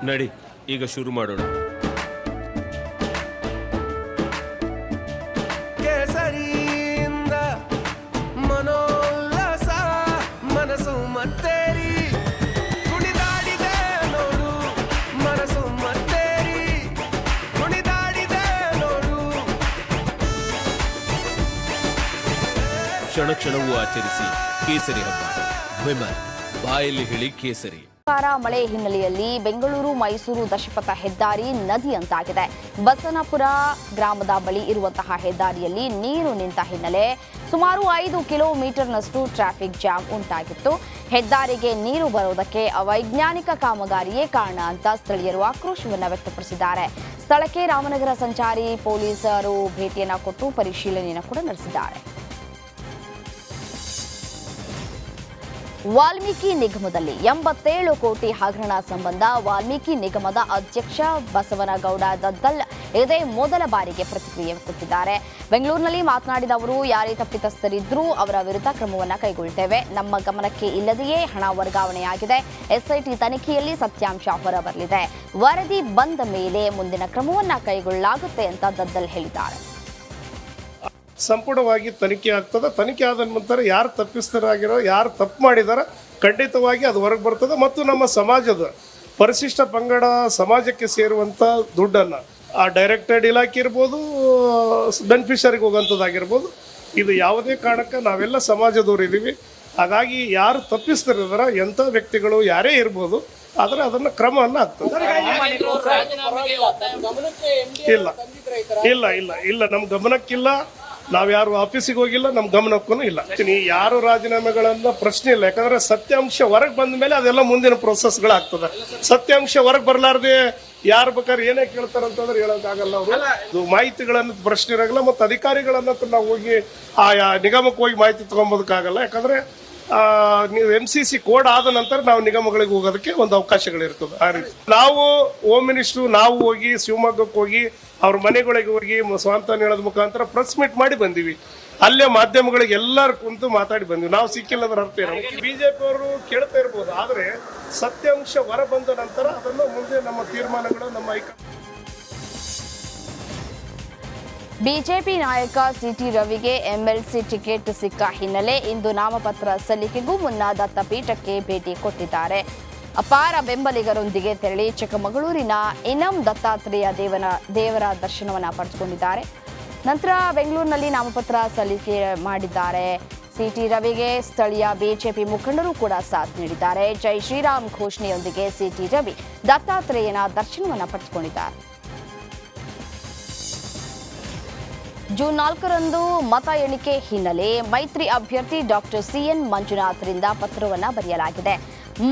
ನಡಿ ಈಗ ಶುರು ಮಾಡೋಣ. ಕೇಸರಿಯಿಂದ ಮನೋಲ್ಲಾಸ ಮನಸ್ಸು ಮತ್ತೇರಿ ಕುಣಿದಾಡಿದೆ ನೋಡು, ಮನಸ್ಸು ಮತ್ತೇರಿ ಕುಣಿದಾಡಿದೆ ನೋಡು. ಕ್ಷಣ ಕ್ಷಣವೂ ಆಚರಿಸಿ ಕೇಸರಿ ಹಬ್ಬ. ವಿಮಲ್ ಬಾಯಲ್ಲಿ ಹೇಳಿ ಕೇಸರಿ. ಮಳೆ ಹಿನ್ನೆಲೆಯಲ್ಲಿ ಬೆಂಗಳೂರು ಮೈಸೂರು ದಶಪಥ ಹೆದ್ದಾರಿ ನದಿಯಂತಾಗಿದೆ. ಬಸನಪುರ ಗ್ರಾಮದ ಬಳಿ ಇರುವಂತಹ ಹೆದ್ದಾರಿಯಲ್ಲಿ ನೀರು ನಿಂತ ಹಿನ್ನೆಲೆ ಸುಮಾರು 5 ಕಿಲೋಮೀಟರ್ನಷ್ಟು ಟ್ರಾಫಿಕ್ ಜಾಮ್ ಉಂಟಾಗಿತ್ತು. ಹೆದ್ದಾರಿಗೆ ನೀರು ಬರುವುದಕ್ಕೆ ಅವೈಜ್ಞಾನಿಕ ಕಾಮಗಾರಿಯೇ ಕಾರಣ ಅಂತ ಸ್ಥಳೀಯರು ಆಕ್ರೋಶವನ್ನು ವ್ಯಕ್ತಪಡಿಸಿದ್ದಾರೆ. ಸ್ಥಳಕ್ಕೆ ರಾಮನಗರ ಸಂಚಾರಿ ಪೊಲೀಸರು ಭೇಟಿಯನ್ನು ಕೊಟ್ಟು ಪರಿಶೀಲನೆಯನ್ನು ಕೂಡ ನಡೆಸಿದ್ದಾರೆ. ವಾಲ್ಮೀಕಿ ನಿಗಮದಲ್ಲಿ 87 ಕೋಟಿ ಹಗರಣ ಸಂಬಂಧ ವಾಲ್ಮೀಕಿ ನಿಗಮದ ಅಧ್ಯಕ್ಷ ಬಸವನಗೌಡ ದದ್ದಲ್ ಇದೇ ಮೊದಲ ಬಾರಿಗೆ ಪ್ರತಿಕ್ರಿಯೆ ಕೊಟ್ಟಿದ್ದಾರೆ. ಬೆಂಗಳೂರಿನಲ್ಲಿ ಮಾತನಾಡಿದ ಅವರು, ಯಾರೇ ತಪ್ಪಿತಸ್ಥರಿದ್ರೂ ಅವರ ವಿರುದ್ಧ ಕ್ರಮವನ್ನು ಕೈಗೊಳ್ಳುತ್ತೇವೆ. ನಮ್ಮ ಗಮನಕ್ಕೆ ಇಲ್ಲದೆಯೇ ಹಣ ವರ್ಗಾವಣೆಯಾಗಿದೆ. ಎಸ್ಐಟಿ ತನಿಖೆಯಲ್ಲಿ ಸತ್ಯಾಂಶ ಹೊರಬರಲಿದೆ. ವರದಿ ಬಂದ ಮೇಲೆ ಮುಂದಿನ ಕ್ರಮವನ್ನು ಕೈಗೊಳ್ಳಲಾಗುತ್ತೆ ಅಂತ ದದ್ದಲ್ ಹೇಳಿದ್ದಾರೆ. ಸಂಪೂರ್ಣವಾಗಿ ತನಿಖೆ ಆಗ್ತದೆ. ತನಿಖೆ ಆದ ನಂತರ ಯಾರು ತಪ್ಪಿಸ್ಥರಾಗಿರೋ, ಯಾರು ತಪ್ಪು ಮಾಡಿದಾರ, ಖಂಡಿತವಾಗಿ ಅದು ಹೊರಗೆ ಬರ್ತದೆ. ಮತ್ತು ನಮ್ಮ ಸಮಾಜದ ಪರಿಶಿಷ್ಟ ಪಂಗಡ ಸಮಾಜಕ್ಕೆ ಸೇರುವಂಥ ದುಡ್ಡನ್ನು ಆ ಡೈರೆಕ್ಟೆಡ್ ಇಲಾಖೆ ಇರ್ಬೋದು, ಬೆನಿಫಿಷರಿಗೆ ಹೋಗುವಂಥದ್ದಾಗಿರ್ಬೋದು, ಇದು ಯಾವುದೇ ಕಾರಣಕ್ಕೆ ನಾವೆಲ್ಲ ಸಮಾಜದವ್ರು ಇದ್ದೀವಿ. ಹಾಗಾಗಿ ಯಾರು ತಪ್ಪಿಸ್ತಿರಿದಾರ, ಎಂಥ ವ್ಯಕ್ತಿಗಳು ಯಾರೇ ಇರ್ಬೋದು, ಆದರೆ ಅದನ್ನು ಕ್ರಮವನ್ನು ಆಗ್ತದೆ. ಇಲ್ಲ ಇಲ್ಲ ಇಲ್ಲ ಇಲ್ಲ ನಮ್ಮ ಗಮನಕ್ಕಿಲ್ಲ. ನಾವು ಯಾರು ಆಫೀಸಿಗೆ ಹೋಗಿಲ್ಲ, ನಮ್ಮ ಗಮನಕ್ಕೂ ಇಲ್ಲ. ಯಾರು ರಾಜೀನಾಮೆಗಳನ್ನ ಪ್ರಶ್ನೆ ಇಲ್ಲ. ಯಾಕಂದ್ರೆ ಸತ್ಯಾಂಶ ಹೊರಗೆ ಬಂದ ಮೇಲೆ ಅದೆಲ್ಲ ಮುಂದಿನ ಪ್ರೊಸೆಸ್ಗಳಾಗ್ತದೆ. ಸತ್ಯಾಂಶ ಹೊರಗೆ ಬರಲಾರ್ದೆ ಯಾರು ಬೇಕಾದ್ರೆ ಏನೇ ಕೇಳ್ತಾರಂತಂದ್ರೆ ಹೇಳೋಕ್ಕಾಗಲ್ಲ. ಅವರು ಮಾಹಿತಿಗಳನ್ನು ಪ್ರಶ್ನೆ ಇರೋಲ್ಲ. ಮತ್ತು ಅಧಿಕಾರಿಗಳನ್ನ ನಾವು ಹೋಗಿ ಆ ನಿಗಮಕ್ಕೆ ಹೋಗಿ ಮಾಹಿತಿ ತಗೊಂಬೋದಕ್ಕಾಗಲ್ಲ. ಯಾಕಂದ್ರೆ ನೀವು MCC ಕೋಡ್ ಆದ ನಂತರ ನಾವು ನಿಗಮಗಳಿಗೆ ಹೋಗೋದಕ್ಕೆ ಒಂದು ಅವಕಾಶಗಳಿರ್ತದೆ. ಆ ರೀತಿ ನಾವು ಹೋಮ್ ಮಿನಿಸ್ಟ್ರು ನಾವು ಹೋಗಿ ಶಿವಮೊಗ್ಗಕ್ಕೆ ಹೋಗಿ ಅವ್ರ ಮನೆಗಳಿಗೆ ಹೋಗಿ ಸ್ವಂತ ಹೇಳೋದ ಮುಖಾಂತರ ಪ್ರೆಸ್ ಮೀಟ್ ಮಾಡಿ ಬಂದಿವಿ. ಅಲ್ಲೇ ಮಾಧ್ಯಮಗಳಿಗೆ ಎಲ್ಲರೂ ಕುಂತು ಮಾತಾಡಿ ಬಂದಿವಿ. ನಾವು ಸಿಕ್ಕಿಲ್ಲದ್ರ ಅರ್ಥ ಏನೋ BJP ಅವರು ಕೇಳ್ತಾ ಇರ್ಬೋದು, ಆದರೆ ಸತ್ಯಾಂಶ ಹೊರ ಬಂದ ನಂತರ ಅದನ್ನು ಮುಂದೆ ನಮ್ಮ ತೀರ್ಮಾನಗಳು ನಮ್ಮ ಬಿಜೆಪಿ ನಾಯಕ ಸಿಟಿ ರವಿಗೆ MLC ಟಿಕೆಟ್ ಸಿಕ್ಕ ಹಿನ್ನೆಲೆ ಇಂದು ನಾಮಪತ್ರ ಸಲ್ಲಿಕೆಗೂ ಮುನ್ನ ದತ್ತಪೀಠಕ್ಕೆ ಭೇಟಿ ಕೊಟ್ಟಿದ್ದಾರೆ. ಅಪಾರ ಬೆಂಬಲಿಗರೊಂದಿಗೆ ತೆರಳಿ ಚಿಕ್ಕಮಗಳೂರಿನ ಇನಂ ದತ್ತಾತ್ರೇಯ ದೇವರ ದರ್ಶನವನ್ನು ಪಡೆದುಕೊಂಡಿದ್ದಾರೆ. ನಂತರ ಬೆಂಗಳೂರಿನಲ್ಲಿ ನಾಮಪತ್ರ ಸಲ್ಲಿಕೆ ಮಾಡಿದ್ದಾರೆ. ಸಿಟಿ ರವಿಗೆ ಸ್ಥಳೀಯ ಬಿಜೆಪಿ ಮುಖಂಡರು ಕೂಡ ಸಾಥ್ ನೀಡಿದ್ದಾರೆ. ಜೈ ಶ್ರೀರಾಮ್ ಘೋಷಣೆಯೊಂದಿಗೆ ಸಿಟಿ ರವಿ ದತ್ತಾತ್ರೇಯನ ದರ್ಶನವನ್ನು ಪಡೆದುಕೊಂಡಿದ್ದಾರೆ. ಜೂನ್ 4ರಂದು ಮತ ಎಣಿಕೆ ಹಿನ್ನೆಲೆ ಮೈತ್ರಿ ಅಭ್ಯರ್ಥಿ ಡಾಕ್ಟರ್ CN ಮಂಜುನಾಥ್ರಿಂದ ಪತ್ರವನ್ನು ಬರೆಯಲಾಗಿದೆ.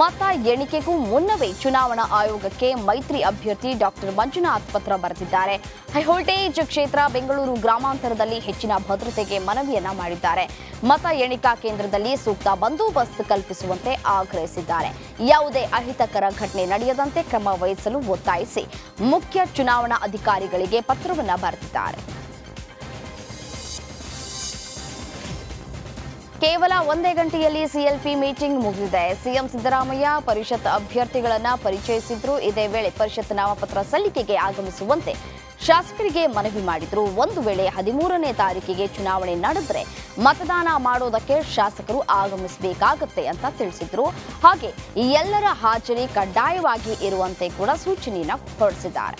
ಮತ ಎಣಿಕೆಗೂ ಮುನ್ನವೇ ಚುನಾವಣಾ ಆಯೋಗಕ್ಕೆ ಮೈತ್ರಿ ಅಭ್ಯರ್ಥಿ ಡಾಕ್ಟರ್ ಮಂಜುನಾಥ್ ಪತ್ರ ಬರೆದಿದ್ದಾರೆ. ಹೈವೋಲ್ಟೇಜ್ ಕ್ಷೇತ್ರ ಬೆಂಗಳೂರು ಗ್ರಾಮಾಂತರದಲ್ಲಿ ಹೆಚ್ಚಿನ ಭದ್ರತೆಗೆ ಮನವಿಯನ್ನ ಮಾಡಿದ್ದಾರೆ. ಮತ ಎಣಿಕಾ ಕೇಂದ್ರದಲ್ಲಿ ಸೂಕ್ತ ಬಂದೋಬಸ್ತ್ ಕಲ್ಪಿಸುವಂತೆ ಆಗ್ರಹಿಸಿದ್ದಾರೆ. ಯಾವುದೇ ಅಹಿತಕರ ಘಟನೆ ನಡೆಯದಂತೆ ಕ್ರಮ ವಹಿಸಲು ಒತ್ತಾಯಿಸಿ ಮುಖ್ಯ ಚುನಾವಣಾ ಅಧಿಕಾರಿಗಳಿಗೆ ಪತ್ರವನ್ನು ಬರೆದಿದ್ದಾರೆ. ಕೇವಲ 1 ಗಂಟೆಯಲ್ಲಿ CLP ಮೀಟಿಂಗ್ ಮುಗಿದಿದೆ. ಸಿಎಂ ಸಿದ್ದರಾಮಯ್ಯ ಪರಿಷತ್ ಅಭ್ಯರ್ಥಿಗಳನ್ನ ಪರಿಚಯಿಸಿದ್ರು. ಇದೇ ವೇಳೆ ಪರಿಷತ್ ನಾಮಪತ್ರ ಸಲ್ಲಿಕೆಗೆ ಆಗಮಿಸುವಂತೆ ಶಾಸಕರಿಗೆ ಮನವಿ ಮಾಡಿದ್ರು. ಒಂದು ವೇಳೆ 13ನೇ ತಾರೀಕಿಗೆ ಚುನಾವಣೆ ನಡೆದರೆ ಮತದಾನ ಮಾಡೋದಕ್ಕೆ ಶಾಸಕರು ಆಗಮಿಸಬೇಕಾಗುತ್ತೆ ಅಂತ ತಿಳಿಸಿದ್ರು. ಹಾಗೆ ಎಲ್ಲರ ಹಾಜರಿ ಕಡ್ಡಾಯವಾಗಿ ಇರುವಂತೆ ಕೂಡ ಸೂಚನೆಯನ್ನು ಹೊರಡಿಸಿದ್ದಾರೆ.